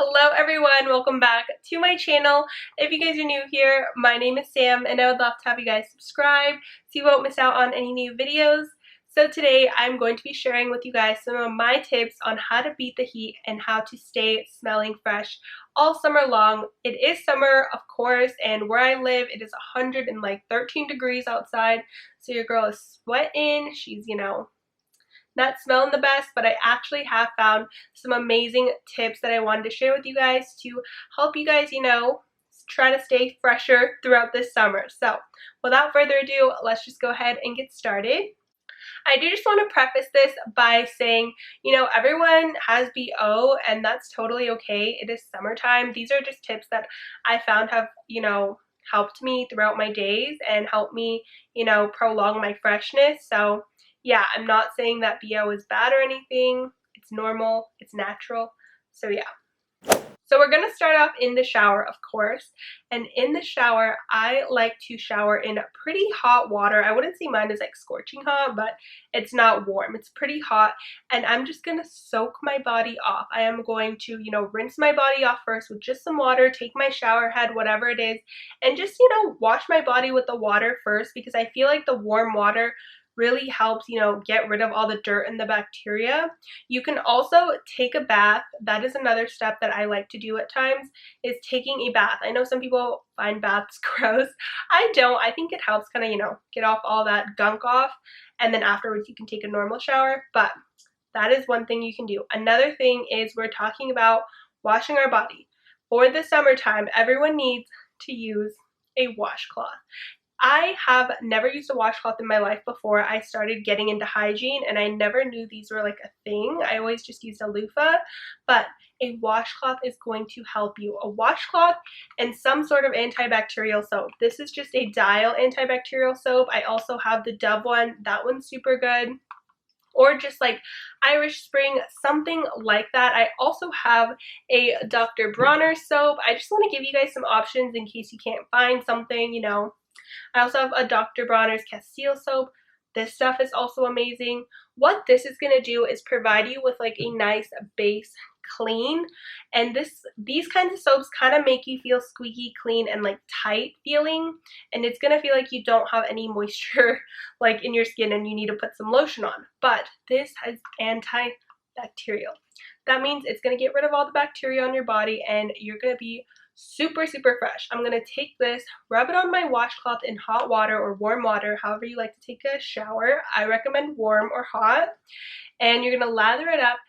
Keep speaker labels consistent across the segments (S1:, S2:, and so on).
S1: Hello everyone, welcome back to my channel. If you guys are new here, my name is Sam and I would love to have you guys subscribe so you won't miss out on any new videos. So today I'm going to be sharing with you guys some of my tips on how to beat the heat and how to stay smelling fresh all summer long. It is summer, of course, and where I live it is 113 degrees outside, so your girl is sweating. She's, not smelling the best, but I actually have found some amazing tips that I wanted to share with you guys to help you guys, try to stay fresher throughout this summer. So without further ado, let's just go ahead and get started. I do just want to preface this by saying, everyone has BO and that's totally okay. It is summertime. These are just tips that I found have, helped me throughout my days and helped me, prolong my freshness. So yeah, I'm not saying that BO is bad or anything. It's normal, it's natural. So yeah. So we're going to start off in the shower, of course. And in the shower, I like to shower in pretty hot water. I wouldn't say mine is like scorching hot, but it's not warm. It's pretty hot. And I'm just going to soak my body off. I am going to, rinse my body off first with just some water, take my shower head, whatever it is, and just, wash my body with the water first, because I feel like the warm water really helps, get rid of all the dirt and the bacteria. You can also take a bath. That is another step that I like to do at times, is taking a bath. I know some people find baths gross. I don't. I think it helps kind of, get off all that gunk off, and then afterwards you can take a normal shower, but that is one thing you can do. Another thing is we're talking about washing our body. For the summertime, everyone needs to use a washcloth. I have never used a washcloth in my life before I started getting into hygiene, and I never knew these were like a thing. I always just used a loofah, but a washcloth is going to help you. A washcloth and some sort of antibacterial soap. This is just a Dial antibacterial soap. I also have the Dove one. That one's super good. Or just like Irish Spring, something like that. I also have a Dr. Bronner soap. I just want to give you guys some options in case you can't find something, I also have a Dr. Bronner's Castile soap. This stuff is also amazing. What this is going to do is provide you with like a nice base clean, and these kinds of soaps kind of make you feel squeaky clean and like tight feeling, and it's going to feel like you don't have any moisture like in your skin and you need to put some lotion on. But this has antibacterial. That means it's going to get rid of all the bacteria on your body and you're going to be super fresh. I'm going to take this, rub it on my washcloth in hot water or warm water, however you like to take a shower. I recommend warm or hot. And you're going to lather it up.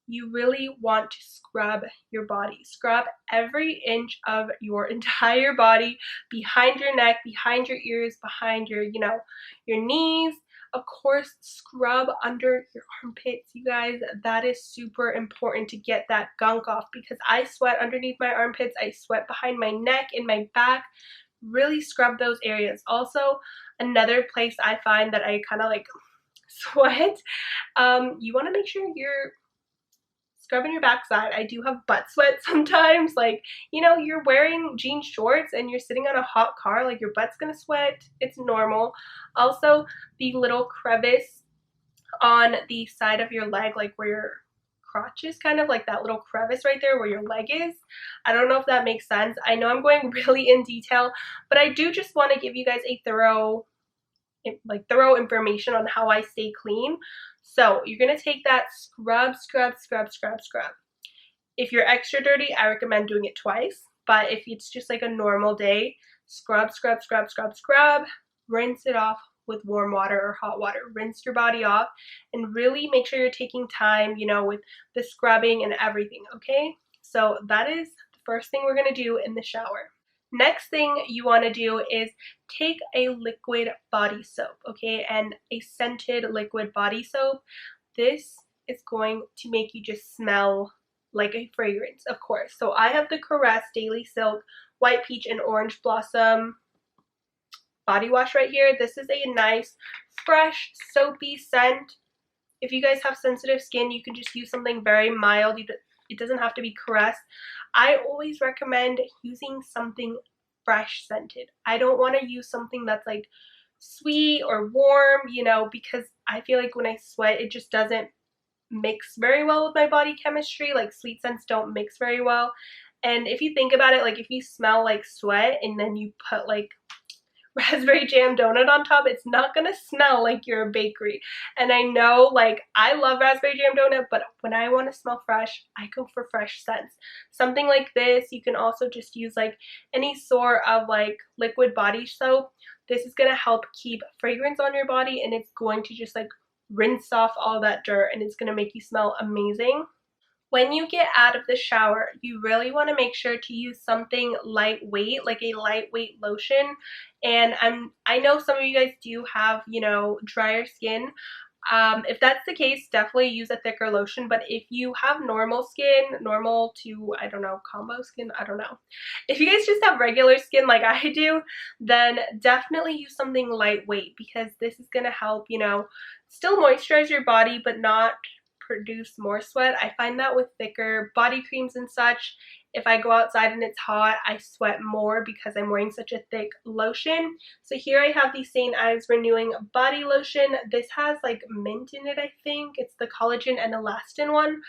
S1: You really want to scrub your body. Scrub every inch of your entire body, behind your neck, behind your ears, behind your, your knees. Of course, scrub under your armpits, you guys. That is super important to get that gunk off, because I sweat underneath my armpits. I sweat behind my neck and my back. Really scrub those areas. Also, another place I find that I kind of like sweat, you want to make sure you're scrubbing your backside. I do have butt sweat sometimes. Like, you're wearing jean shorts and you're sitting on a hot car, like your butt's gonna sweat. It's normal. Also, the little crevice on the side of your leg, like where your crotch is, kind of like that little crevice right there where your leg is. I don't know if that makes sense. I know I'm going really in detail, but I do just want to give you guys a thorough information on how I stay clean. So you're going to take that, scrub. If you're extra dirty, I recommend doing it twice. But if it's just like a normal day, scrub, rinse it off with warm water or hot water. Rinse your body off and really make sure you're taking time, with the scrubbing and everything, okay? So that is the first thing we're going to do in the shower. Next thing you want to do is take a liquid body soap, okay, and a scented liquid body soap. This is going to make you just smell like a fragrance, of course. So I have the Caress Daily Silk White Peach and Orange Blossom body wash right here. This is a nice, fresh, soapy scent. If you guys have sensitive skin, you can just use something very mild. It doesn't have to be Caress. I always recommend using something fresh scented. I don't want to use something that's like sweet or warm, because I feel like when I sweat, it just doesn't mix very well with my body chemistry. Like sweet scents don't mix very well. And if you think about it, like if you smell like sweat and then you put like raspberry jam donut on top, it's not gonna smell like you're a bakery. And I know, like, I love raspberry jam donut, but when I want to smell fresh, I go for fresh scents. Something like this. You can also just use like any sort of like liquid body soap. This is gonna help keep fragrance on your body, and it's going to just like rinse off all that dirt, and it's gonna make you smell amazing. When you get out of the shower, you really want to make sure to use something lightweight, like a lightweight lotion. And I know some of you guys do have, you know, drier skin. If that's the case, definitely use a thicker lotion. But if you have normal skin, normal to, I don't know, combo skin, I don't know. If you guys just have regular skin like I do, then definitely use something lightweight, because this is going to help, you know, still moisturize your body, but not produce more sweat. I find that with thicker body creams and such, if I go outside and it's hot, I sweat more because I'm wearing such a thick lotion. So here I have the St. Ives Renewing Body Lotion. This has like mint in it, I think. It's the collagen and elastin one.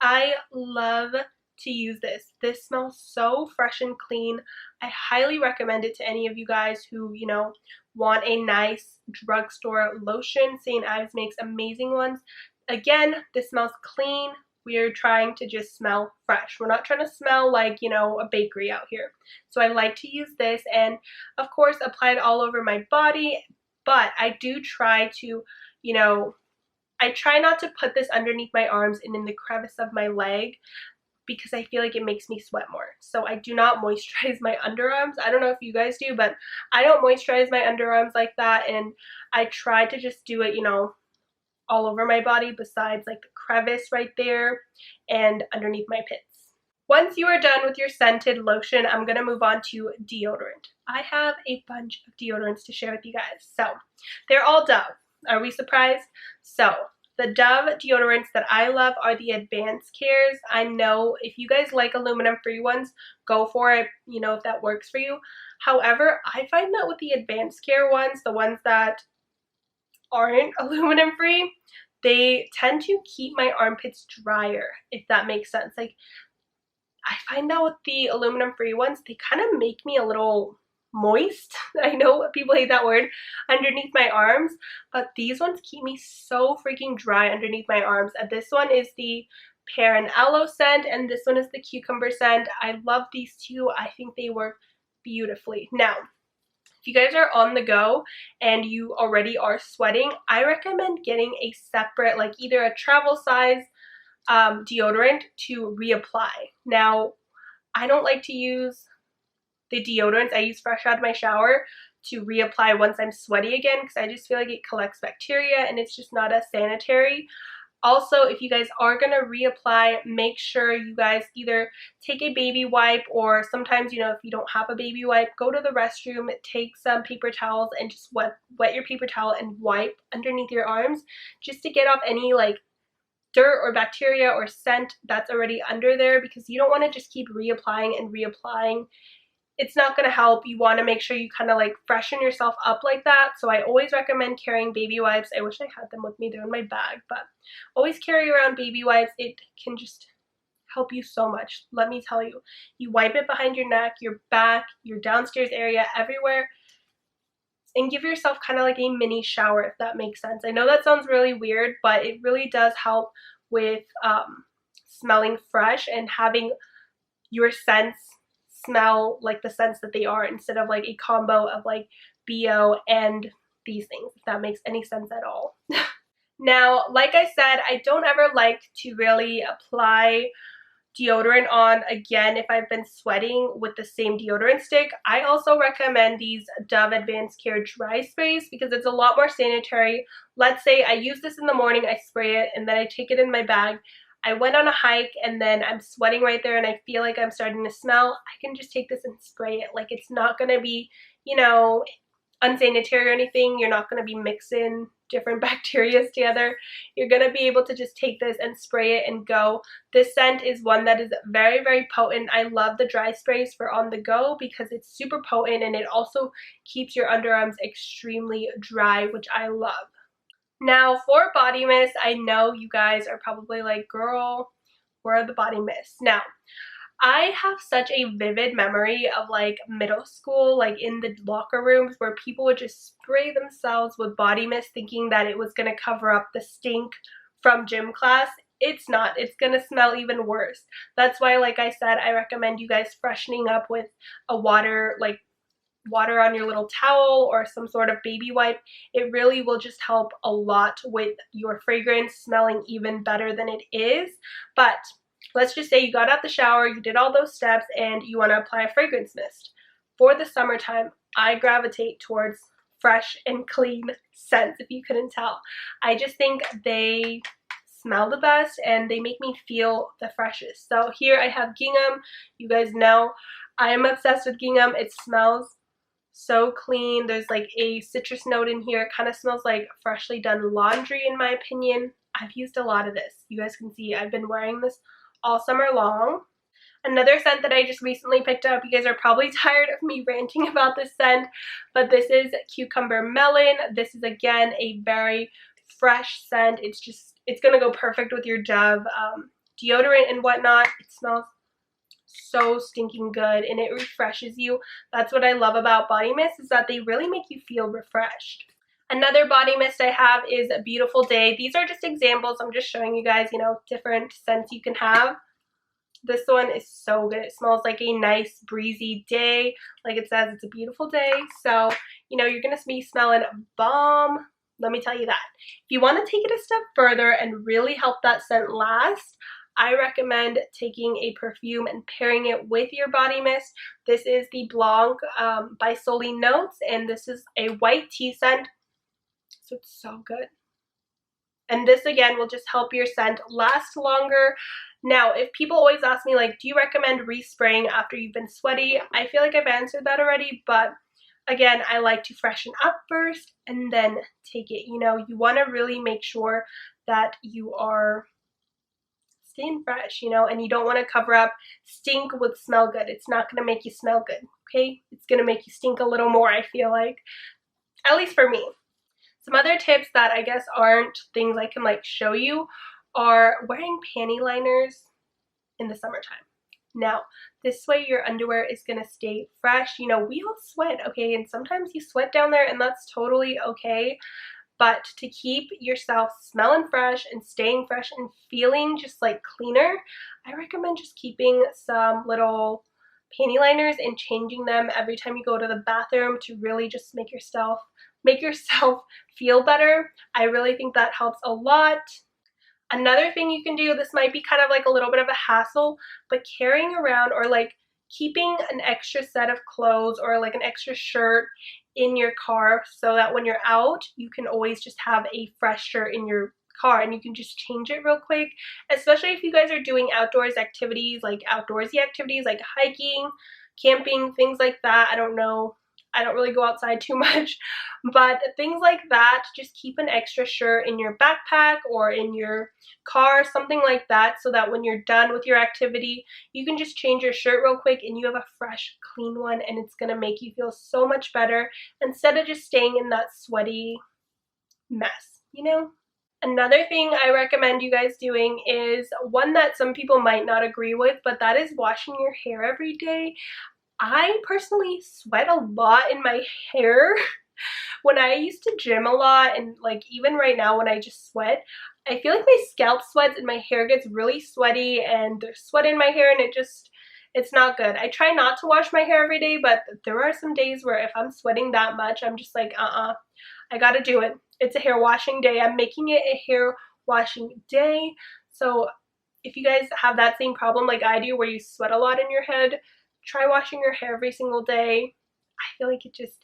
S1: I love to use this. This smells so fresh and clean. I highly recommend it to any of you guys who, you know, want a nice drugstore lotion. St. Ives makes amazing ones. Again, this smells clean. We are trying to just smell fresh. We're not trying to smell like, you know, a bakery out here. So I like to use this, and of course apply it all over my body, but I do try to, you know, I try not to put this underneath my arms and in the crevice of my leg, because I feel like it makes me sweat more. So I do not moisturize my underarms. I don't know if you guys do, but I don't moisturize my underarms like that, and I try to just do it, you know, all over my body besides like the crevice right there and underneath my pits. Once you are done with your scented lotion, I'm going to move on to deodorant. I have a bunch of deodorants to share with you guys. So they're all Dove. Are we surprised? So the Dove deodorants that I love are the Advanced Cares. I know if you guys like aluminum free ones, go for it, you know, if that works for you. However, I find that with the Advanced Care ones, the ones that aren't aluminum free, they tend to keep my armpits drier, if that makes sense. Like, I find out with the aluminum free ones, they kind of make me a little moist. I know people hate that word, underneath my arms, but these ones keep me so freaking dry underneath my arms. And this one is the pear and aloe scent, and this one is the cucumber scent. I love these two. I think they work beautifully. Now, if you guys are on the go and you already are sweating, I recommend getting a separate, like either a travel size deodorant to reapply. Now, I don't like to use the deodorants I use fresh out of my shower to reapply once I'm sweaty again, because I just feel like it collects bacteria and it's just not as sanitary. Also, if you guys are going to reapply, make sure you guys either take a baby wipe, or sometimes, you know, if you don't have a baby wipe, go to the restroom, take some paper towels and just wet your paper towel and wipe underneath your arms, just to get off any like dirt or bacteria or scent that's already under there, because you don't want to just keep reapplying and reapplying. It's not going to help. You want to make sure you kind of like freshen yourself up like that. So I always recommend carrying baby wipes. I wish I had them with me. They're in my bag, but always carry around baby wipes. It can just help you so much. Let me tell you. You wipe it behind your neck, your back, your downstairs area, everywhere, and give yourself kind of like a mini shower, if that makes sense. I know that sounds really weird, but it really does help with smelling fresh and having your scents smell like the scents that they are, instead of like a combo of like BO and these things, if that makes any sense at all. Now, like I said, I don't ever like to really apply deodorant on again if I've been sweating with the same deodorant stick. I also recommend these Dove Advanced Care dry sprays, because it's a lot more sanitary. Let's say I use this in the morning, I spray it, and then I take it in my bag. I went on a hike and then I'm sweating right there and I feel like I'm starting to smell. I can just take this and spray it. Like, it's not going to be, you know, unsanitary or anything. You're not going to be mixing different bacteria together. You're going to be able to just take this and spray it and go. This scent is one that is very, very potent. I love the dry sprays for on the go because it's super potent, and it also keeps your underarms extremely dry, which I love. Now for body mist, I know you guys are probably like, girl, where are the body mists? Now, I have such a vivid memory of like middle school, like in the locker rooms where people would just spray themselves with body mist thinking that it was going to cover up the stink from gym class. It's not. It's going to smell even worse. That's why, like I said, I recommend you guys freshening up with a water on your little towel or some sort of baby wipe. It really will just help a lot with your fragrance smelling even better than it is. But let's just say you got out the shower, you did all those steps, and you want to apply a fragrance mist. For the summertime, I gravitate towards fresh and clean scents, if you couldn't tell. I just think they smell the best and they make me feel the freshest. So here I have gingham. You guys know I am obsessed with gingham. It smells so clean. There's like a citrus note in here. It kind of smells like freshly done laundry in my opinion. I've used a lot of this. You guys can see I've been wearing this all summer long. Another scent that I just recently picked up, you guys are probably tired of me ranting about this scent, but this is Cucumber Melon. This is again a very fresh scent. It's gonna go perfect with your Dove deodorant and whatnot. It smells so stinking good and it refreshes you. That's what I love about body mist, is that they really make you feel refreshed. Another body mist I have is a Beautiful Day. These are just examples. I'm just showing you guys, you know, different scents you can have. This one is so good. It smells like a nice breezy day. Like it says, it's a beautiful day. So, you know, you're going to be smelling bomb. Let me tell you that. If you want to take it a step further and really help that scent last, I recommend taking a perfume and pairing it with your body mist. This is the Blanc by Soli Notes, and this is a white tea scent. So it's so good. And this again will just help your scent last longer. Now, if people always ask me, like, do you recommend respraying after you've been sweaty? I feel like I've answered that already, but again, I like to freshen up first and then take it. You know, you want to really make sure that you are staying fresh, you know, and you don't want to cover up stink with smell good. It's not going to make you smell good, okay? It's going to make you stink a little more, I feel like, at least for me. Some other tips that I guess aren't things I can like show you are wearing panty liners in the summertime. Now, this way your underwear is going to stay fresh. You know, we all sweat, okay? And sometimes you sweat down there and that's totally okay. But to keep yourself smelling fresh and staying fresh and feeling just like cleaner, I recommend just keeping some little panty liners and changing them every time you go to the bathroom to really just make yourself feel better. I really think that helps a lot. Another thing you can do, this might be kind of like a little bit of a hassle, but carrying around or like keeping an extra set of clothes or like an extra shirt in your car so that when you're out, you can always just have a fresh shirt in your car and you can just change it real quick, especially if you guys are doing outdoors activities, like outdoorsy activities like hiking, camping, things like that. I don't know. I don't really go outside too much, but things like that, just keep an extra shirt in your backpack or in your car, something like that, so that when you're done with your activity, you can just change your shirt real quick and you have a fresh, clean one, and it's going to make you feel so much better instead of just staying in that sweaty mess, you know? Another thing I recommend you guys doing is one that some people might not agree with, but that is washing your hair every day. I personally sweat a lot in my hair. When I used to gym a lot and like even right now when I just sweat, I feel like my scalp sweats and my hair gets really sweaty and there's sweat in my hair and it's not good. I try not to wash my hair every day, but there are some days where if I'm sweating that much, I'm just like, I gotta do it. It's a hair washing day. I'm making it a hair washing day. So if you guys have that same problem like I do where you sweat a lot in your head, try washing your hair every single day. I feel like it's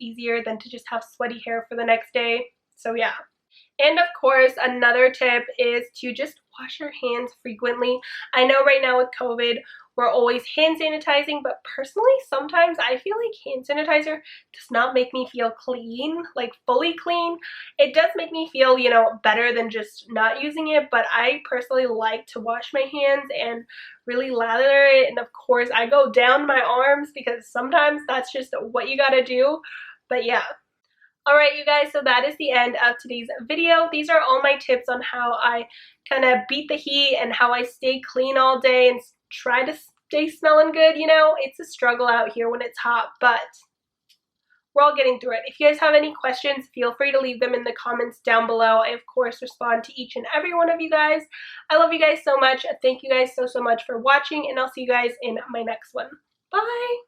S1: easier than to just have sweaty hair for the next day. So yeah. And of course, another tip is to just wash your hands frequently. I know right now with COVID, we're always hand sanitizing, but personally, sometimes I feel like hand sanitizer does not make me feel clean, like fully clean. It does make me feel, you know, better than just not using it, but I personally like to wash my hands and really lather it. And of course, I go down my arms because sometimes that's just what you gotta do. But yeah. Alright, you guys, so that is the end of today's video. These are all my tips on how I kind of beat the heat and how I stay clean all day and try to stay smelling good. You know, it's a struggle out here when it's hot, but we're all getting through it. If you guys have any questions, feel free to leave them in the comments down below. I, of course, respond to each and every one of you guys. I love you guys so much. Thank you guys so much for watching, and I'll see you guys in my next one. Bye!